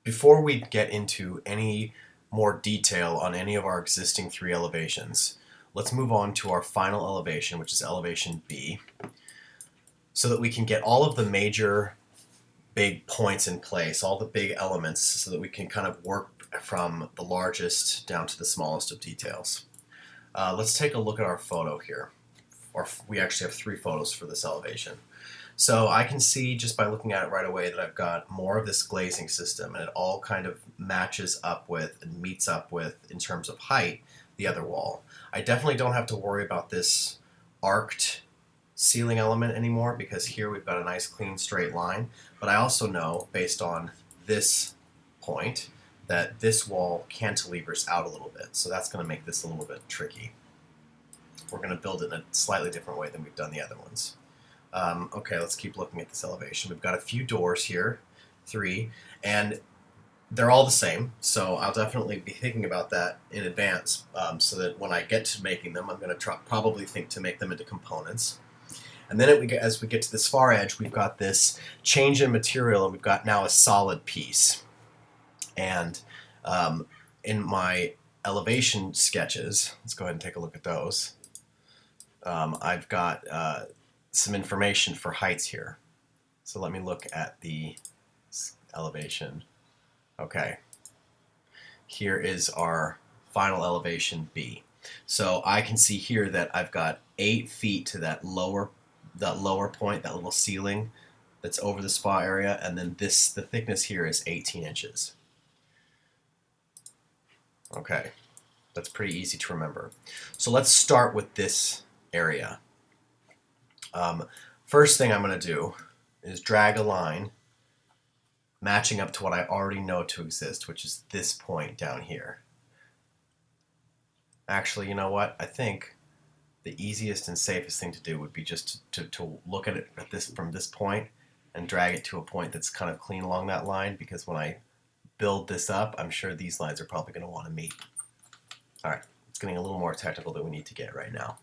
Before we get into any more detail on any of our existing three elevations, let's move on to our final elevation, which is elevation B, so that we can get all of the major big points in place, all the big elements, so that we can kind of work from the largest down to the smallest of details. Let's take a look at our photo here. Or we actually have three photos for this elevation. So I can see just by looking at it right away that I've got more of this glazing system, and it all kind of matches up with and meets up with, in terms of height, the other wall. I definitely don't have to worry about this arced ceiling element anymore, because here we've got a nice clean straight line. But I also know, based on this point, that this wall cantilevers out a little bit, so that's going to make this a little bit tricky. We're going to build it in a slightly different way than we've done the other ones. Okay, let's keep looking at this elevation. We've got a few doors here, 3, and they're all the same, so I'll definitely be thinking about that in advance, so that when I get to making them, I'm going to probably think to make them into components. And then as we get to this far edge, we've got this change in material, and we've got now a solid piece. And in my elevation sketches, let's go ahead and take a look at those. I've got some information for heights here. So let me look at the elevation. Okay. Here is our final elevation B. So I can see here that I've got 8 feet to that lower point, that little ceiling that's over the spa area, and then the thickness here is 18 inches. Okay, that's pretty easy to remember. So let's start with this area. First thing I'm going to do is drag a line matching up to what I already know to exist, which is this point down here. Actually, you know what? I think the easiest and safest thing to do would be just to look at it from this point and drag it to a point that's kind of clean along that line, because when I build this up, I'm sure these lines are probably going to want to meet. All right, it's getting a little more technical than we need to get right now.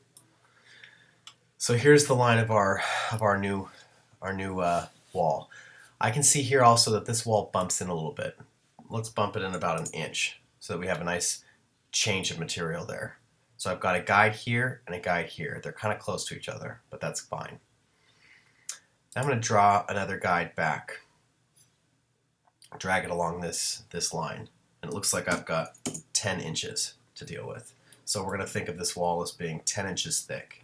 So here's the line of our new wall. I can see here also that this wall bumps in a little bit. Let's bump it in about 1 inch so that we have a nice change of material there. So I've got a guide here and a guide here. They're kind of close to each other, but that's fine. Now I'm going to draw another guide back, drag it along this line, and it looks like I've got 10 inches to deal with. So we're going to think of this wall as being 10 inches thick.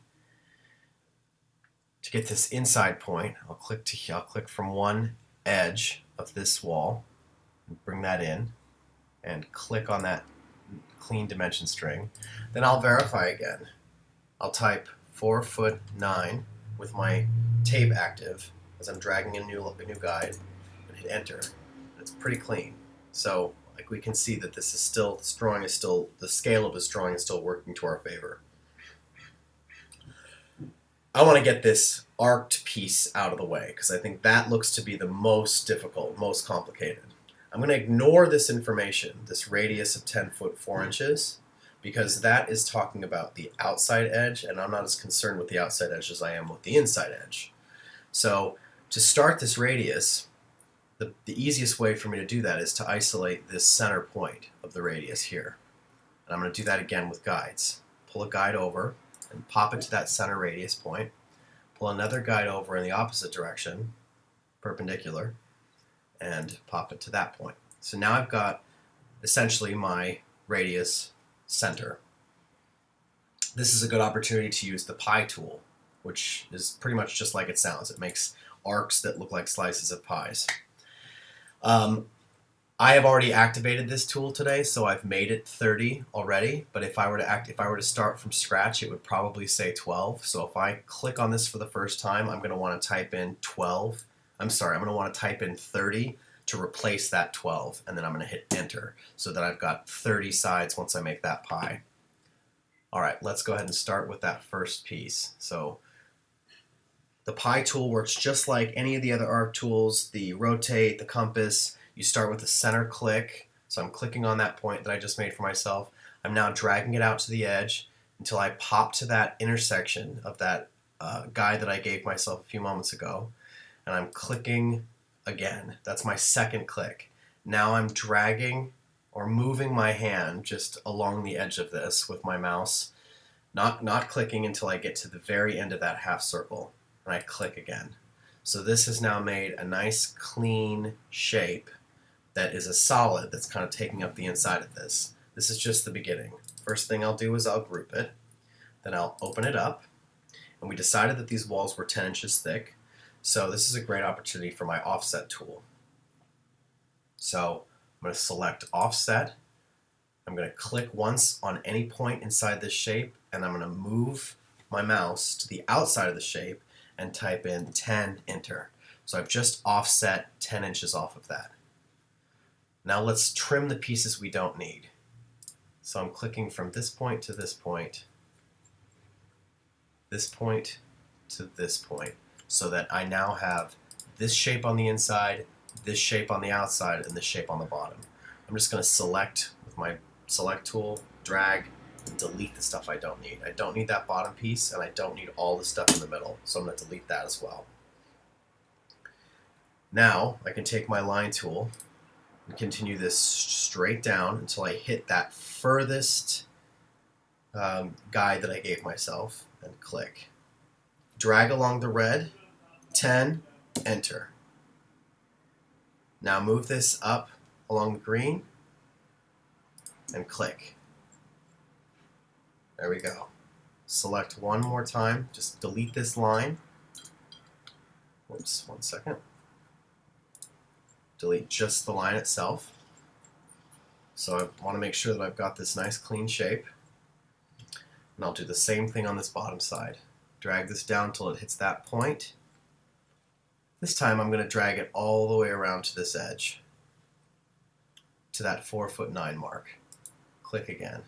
To get this inside point, I'll click from one edge of this wall and bring that in, and click on that clean dimension string. Then I'll verify again. I'll type 4'9" with my tape active as I'm dragging a new guide, and hit enter. It's pretty clean. So like we can see that the scale of this drawing is still working to our favor. I want to get this arced piece out of the way, because I think that looks to be the most difficult, most complicated. I'm going to ignore this information, this radius of 10 foot 4 inches, because that is talking about the outside edge, and I'm not as concerned with the outside edge as I am with the inside edge. So to start this radius, the easiest way for me to do that is to isolate this center point of the radius here. And I'm going to do that again with guides. Pull a guide over and pop it to that center radius point. Pull another guide over in the opposite direction, perpendicular, and pop it to that point. So now I've got essentially my radius center. This is a good opportunity to use the pie tool, which is pretty much just like it sounds. It makes arcs that look like slices of pies. I have already activated this tool today, so I've made it 30 already, but if I were to start from scratch, it would probably say 12. So if I click on this for the first time, I'm going to want to type in 12. I'm going to want to type in 30 to replace that 12, and then I'm going to hit enter so that I've got 30 sides once I make that pie. All right, let's go ahead and start with that first piece. So the pie tool works just like any of the other arc tools, the rotate, the compass. You start with the center click, so I'm clicking on that point that I just made for myself. I'm now dragging it out to the edge until I pop to that intersection of that guide that I gave myself a few moments ago, and I'm clicking again. That's my second click. Now I'm dragging or moving my hand just along the edge of this with my mouse, not clicking until I get to the very end of that half circle, and I click again. So this has now made a nice clean shape that is a solid that's kind of taking up the inside of this. This is just the beginning. First thing I'll do is I'll group it, then I'll open it up, and we decided that these walls were 10 inches thick, so this is a great opportunity for my offset tool. So I'm going to select offset. I'm going to click once on any point inside this shape, and I'm going to move my mouse to the outside of the shape and type in 10, enter. So I've just offset 10 inches off of that. Now let's trim the pieces we don't need. So I'm clicking from this point to this point to this point, so that I now have this shape on the inside, this shape on the outside, and this shape on the bottom. I'm just going to select with my select tool, drag, and delete the stuff I don't need. I don't need that bottom piece, and I don't need all the stuff in the middle, so I'm going to delete that as well. Now I can take my line tool and continue this straight down until I hit that furthest guide that I gave myself, and click. Drag along the red, 10, enter. Now move this up along the green and click. There we go. Select one more time, just delete this line. Whoops, 1 second. Delete just the line itself. So I want to make sure that I've got this nice clean shape. And I'll do the same thing on this bottom side. Drag this down till it hits that point. This time I'm going to drag it all the way around to this edge, to that 4'9" mark. Click again.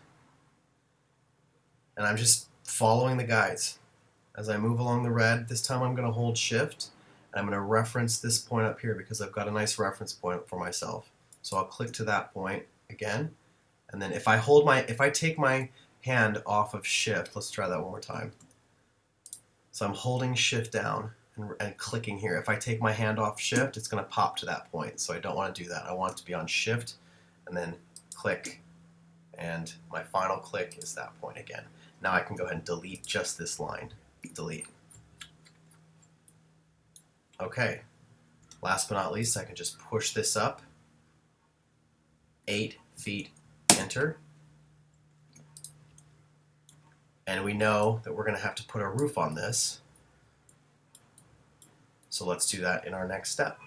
And I'm just following the guides. As I move along the red, this time I'm going to hold shift, and I'm going to reference this point up here because I've got a nice reference point for myself. So I'll click to that point again, and then if I take my hand off of shift, let's try that one more time. So I'm holding shift down and clicking here. If I take my hand off shift, it's going to pop to that point, so I don't want to do that. I want it to be on shift and then click, and my final click is that point again. Now I can go ahead and delete just this line. Delete. Okay, last but not least, I can just push this up 8 feet, enter. And we know that we're going to have to put a roof on this. So let's do that in our next step.